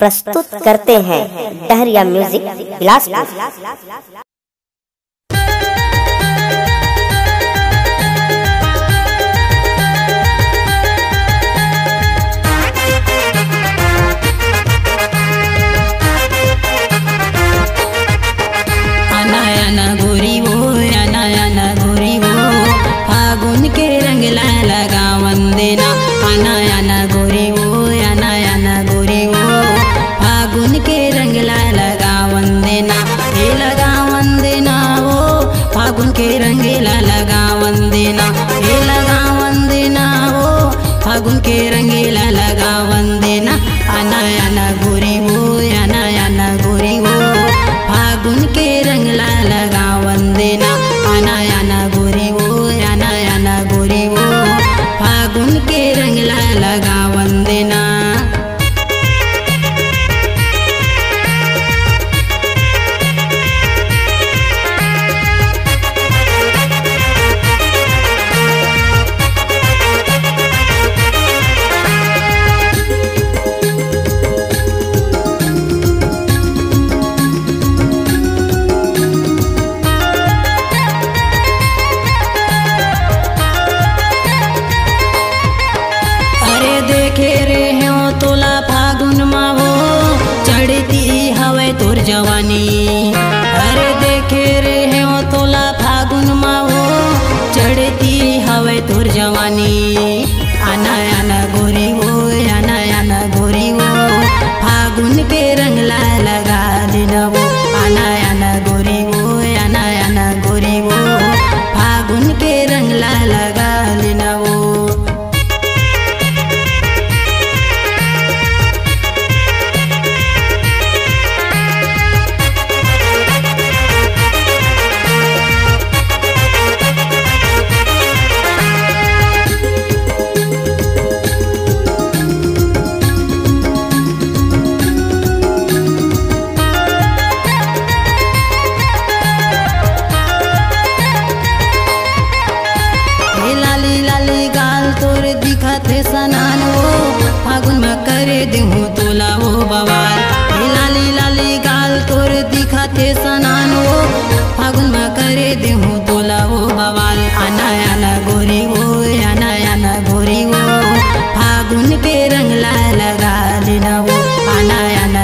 प्रस्तुत करते हैं डहरिया म्यूजिक बिलासपुर। गोरी वो आना गोरी वो फागुन के रंग लगा वंदेना। आना गोरी वो आना गोरी वो फागुन के रंग लगा वंदेना। ये लगा वंदेना वो फागुन के रंग लगा वंदेना। ये लगा वंदेना वो फागुन के रंग लगा वंदेना। आना गोरी वो आना गोरी वो फागुन के रंग लगा वंदेना। आना गोरी वो आना गोरी वो फागुन के रंग लगा वंदेना। तोर जवानी अरे देखे रे हो तोला फागुन मा हो चढ़ती हवे तोर जवानी। आना गोरी वो आना गोरी वो फागुन के रंग लगा लेना वो। आना गोरी वो आना गोरी वो फागुन के रंग लगा लेना वो। सनान वो फागुन में करे देहूँ तोला वो बवाल। लाली लाली गाल तोर दिखाते सनान वो फागुन में करे देहूँ तोला वो बवाल। आना गोरी वो आना गोरी वो फागुन के रंग लगा लेना वो। आना